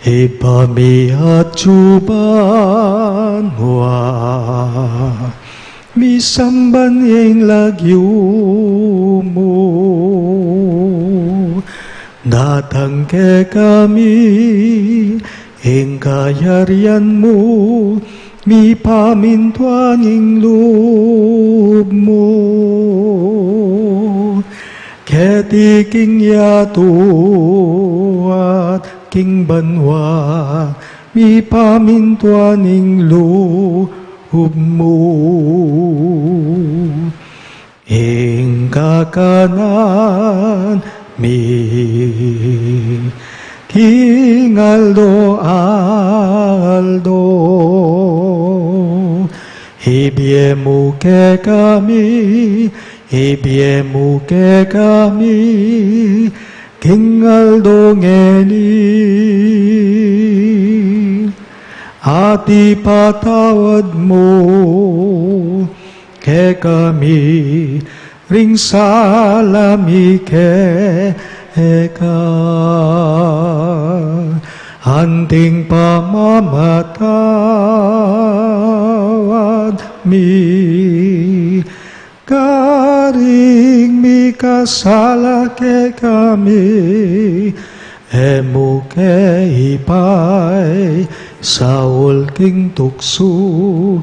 Ipamiat cuban wa misamban yung lagyo mo, datang ke kami ing kayarian mo, mi pamintuan ing loob mo, ketiking yato at king banwa, mi pamintuaning loob mo. Ing kakanan mi King Aldo Aldo, ibiemu ke kami, King Aldo ngeni, ati patawad mo ke kami, ring salami ke eka, anting pamamatawad mi, karing mi kasala ke kami, emu ke ipay, saul king tukso,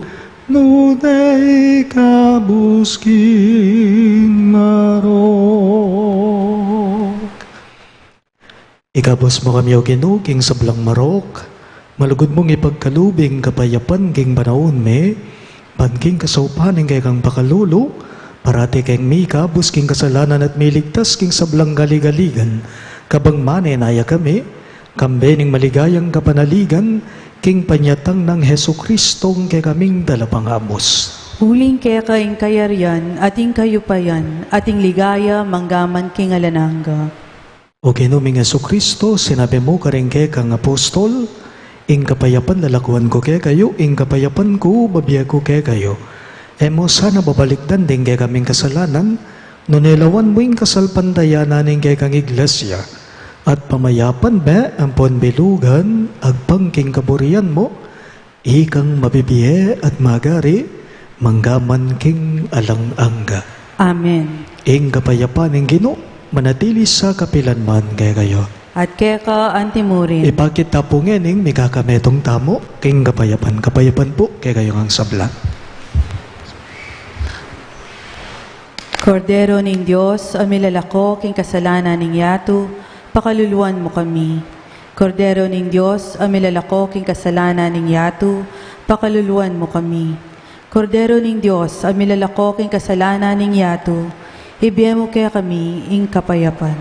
nunay kabusking marok. Ikabos mo kami o Ginoo king sablang marok, malugod mong ipagkalubing kapayapan king banaon me, pagking kasaupaning kay kang pakalulo, parati kang mi kabus king kasalanan at miligtas king sablang galigaligan, kabang mane naya kami, kambening maligayang kapanaligan, king panyatang ng Heso Kristong kay kaming dalapangamos. Huling kaya kaing kayaryan, ating kayupayan, ating ligaya, manggaman king alanangga. O kinuming Heso Kristo, sinabi mo karing kay kang apostol, ing kapayapan lalakuan ko kay kayo, ing kapayapan ko babiya ko kay kayo. Emo sana babalikdan din kay kaming kasalanan, nunilawan mo ing kasalpandayanan ing kay kang iglesia, at pamayapan ba ang ponbilugan, agpangking kaburian mo, ikang mabibiye at magari, manggaman king alang-angga. Amen. Ing kapayapan ing Ginoo, manatili sa kapilanman kay kayo. At kaya ka antimurin. Ipakita po ngening mikakametong tamo, king kapayapan po kay kayo ang sabla. Kordero ning Diyos, amilalako king kasalanan ning yato, pakaluluan mo kami. Kordero ning Diyos, amilalako king kasalanan ning yato, pakaluluan mo kami. Kordero ning Diyos, amilalako king kasalanan ning yato, ibiya mo kaya kami ing kapayapan.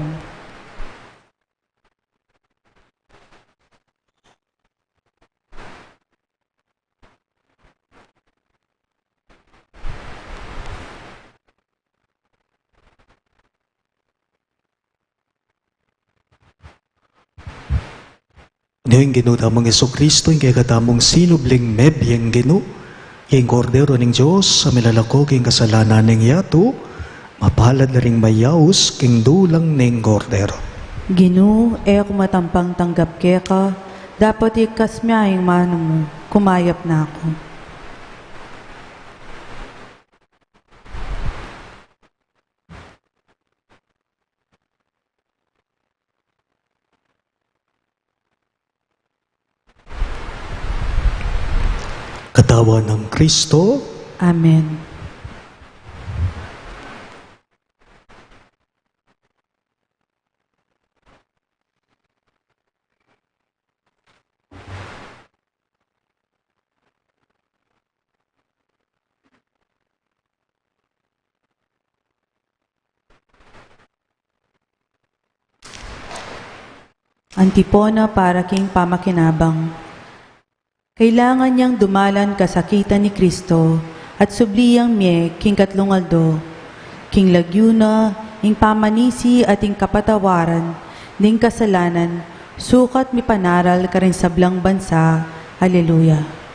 Ngayon Ginoo tamang Heso Kristo, yung kaya katamong sinubling mebyeng Ginoo, yung kordero ng Diyos, sa milalako king kasalanan ng yato, mapalad na ring mayaus, king dulang ng kordero. Ginoo, ako matampang tanggap kaya ka, dapat ikas miyang mano mo, kumayap na ako. Katawan ng Kristo, Amen. Antipona para king pamakinabang. Kailangan niyang dumalan kasakitan ni Kristo at subliyang miye king katlungaldo, king lagyuna, ing pamanisi at ing kapatawaran, ning kasalanan, sukat mi panaral ka rin sablang bansa. Haleluya.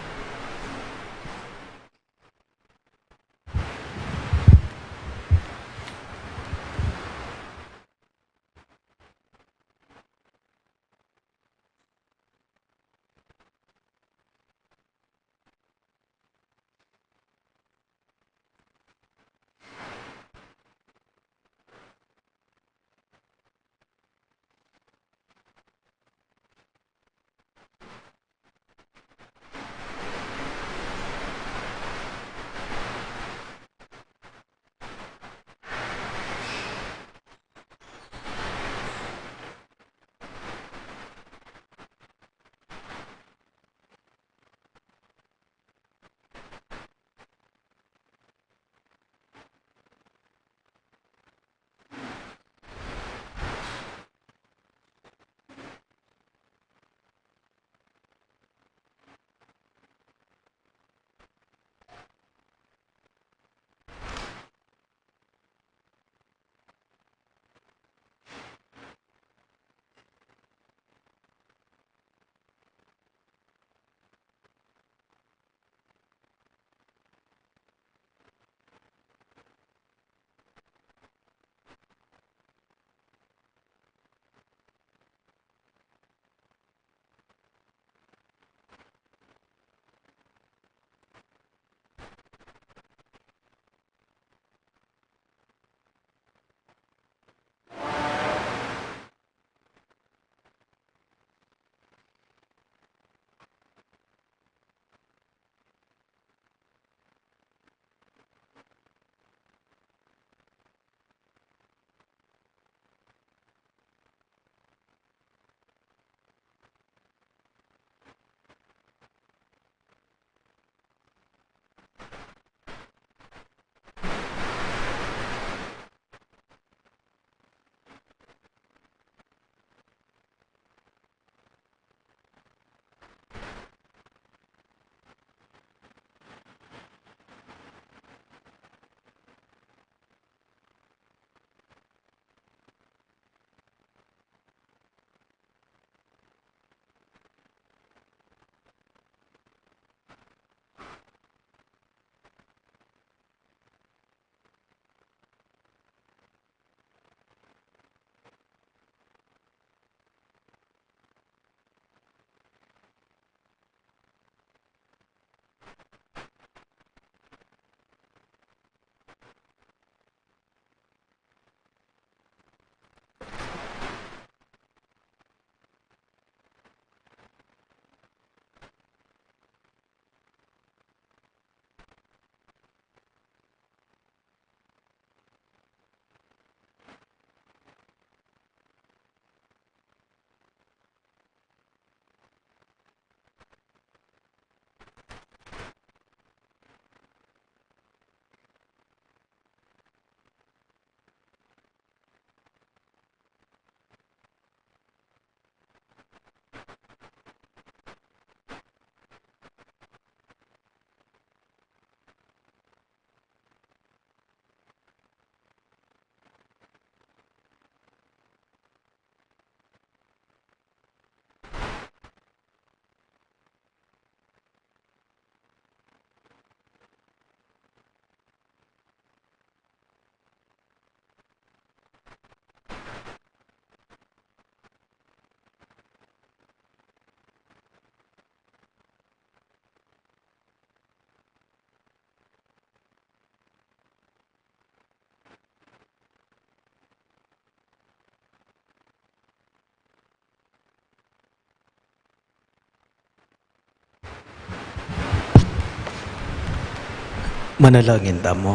Manalangin tamo.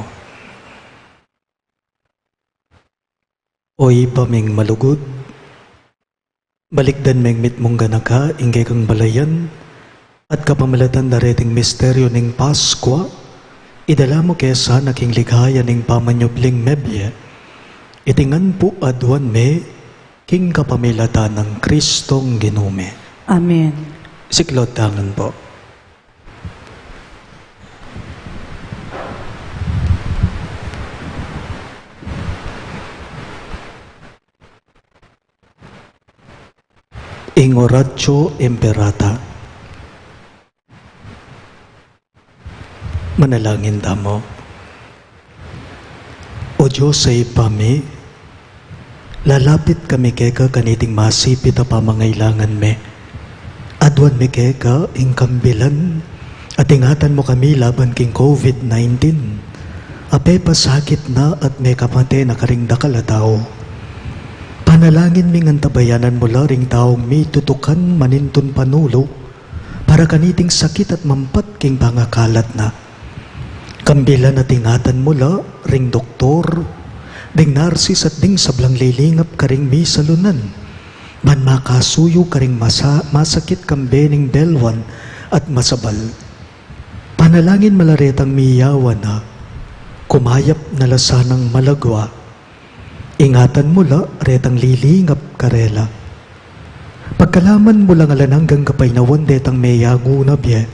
Oy paming malugod, balikdan meng mitmong ganaka, ingay kang balayan, at kapamalatan na reting misteryo ning Paskwa, idala mo kesa naking ligaya ning pamanyobling mebye, itingan po adwan me, king kapamilatan ng Kristong ginume. Amen. Siklot tangan po. Ingoratio imperata. Manalangin tamo. O Diyos sa ipami, lalapit kami keka kaniting masipit a pamangailangan me. Adwan mi keka ing kambilan at ingatan mo kami laban king COVID-19. Ape pasakit na at may kapate na karingda kalatao. Panalangin mi ngan tabayanan mo laring taong mi tutukan manintun panulo para kaniting sakit at mampat king pangakalat na. Kambilan at ingatan mo la ring doktor, ding narsis at ding sablang lilingap karing mi salunan. Man makasuyo karing masakit kambening belwan at masabal. Panalangin malaretang miyawan na kumayap na lasanang malagwa. Ingatan mo la, retang lilingap karela. Pagkalaman mo lang alananggang kapaynawan detang meyago na biye.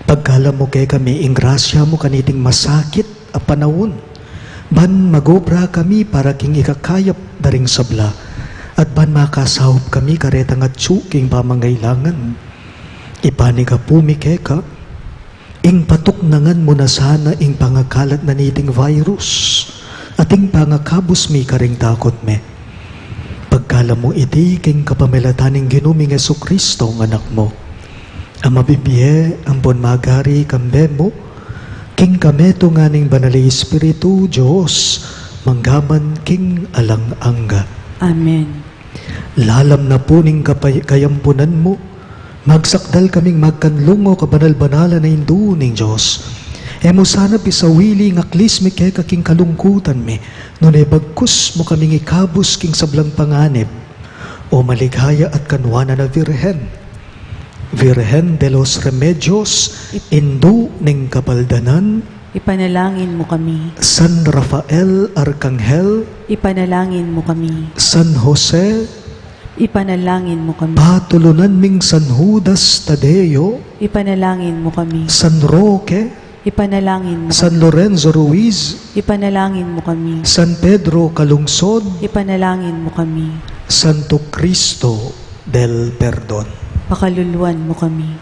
Pagkalam mo kay kami, ingrasya mo kaniting masakit a panawon. Ban magobra kami para king ikakayap daring sabla. At ban makasahop kami karetang at tsuking pamangailangan. Ipaniga pumi keka, ing patuknangan mo na sana ing pangakalat na niting virus. Ating pangakabos mi karing takot me. Pagkala mo iti king kapamilataning ginuming Jesucristo ang anak mo. Ang mabibiye, ang bon magari kambe mo, king kameto nga ning banali Espiritu Diyos, manggaman king alang-angga. Amen. Lalam na po ning kayampunan mo, magsakdal kaming magkanlungo kabanal-banala na indu ning Diyos. Emo sana pisawili ng aklis mi kaya kaking kalungkutan mi, nunay bagkus mo kaming ikabos king sablang panganib, o maligaya at kanwana na Virhen. Virhen de los Remedios, indu ning kapaldanan, Ipanalangin mo kami. San Rafael Arcangel, Ipanalangin mo kami. San Jose, Ipanalangin mo kami. patulunan ming San Judas Tadeo, Ipanalangin mo kami. San Roque, Ipanalangin mo kami. San Lorenzo Ruiz, Ipanalangin mo kami. San Pedro Calungsod, Ipanalangin mo kami. Santo Cristo del Perdon. Pakaluluan mo kami.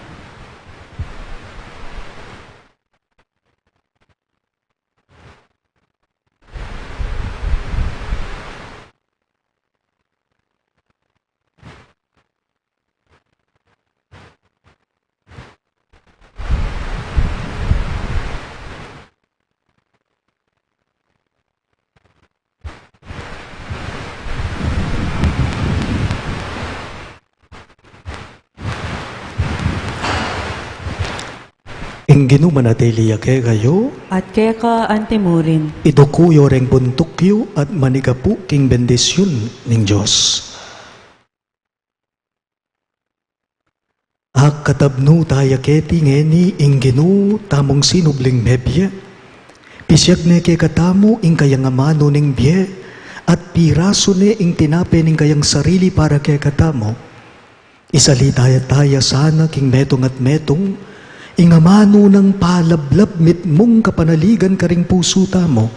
Ing ginumanatiliya kay kayo, At kaya ka antimurin. idukuyo reng buntukyo at manigapu king bendisyon ning Diyos. Ak katabno taya keti ngeni ing ginu tamong sinubling mebye, pisyag ne kay katamo ing kayang amano ning bye, at piraso ne ing tinape ning kayang sarili para kay katamo. Isalitaya-taya sana king metong at metong, ingamano ng palablab mitmong kapanaligan karing puso tamo.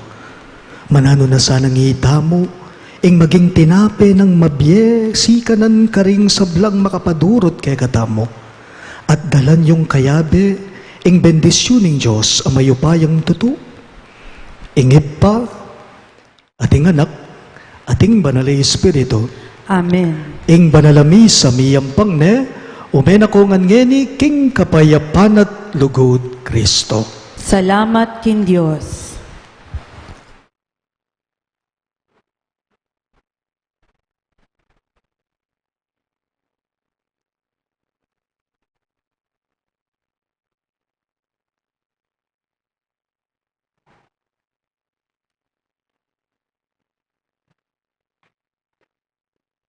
Manano na sanang itamo, ing maging tinape ng mabye, sikanan karing sablang makapadurot kay katamo. At dalan yung kayabe, ing bendisyon ng Diyos ang mayupayang tutu. Ingip pa, ating anak, ating banalay Espiritu, Amen. ing banalami sa miyampang ne, umena ko ngan ngeni king kapayapan at lugod Kristo. Salamat kin Diyos.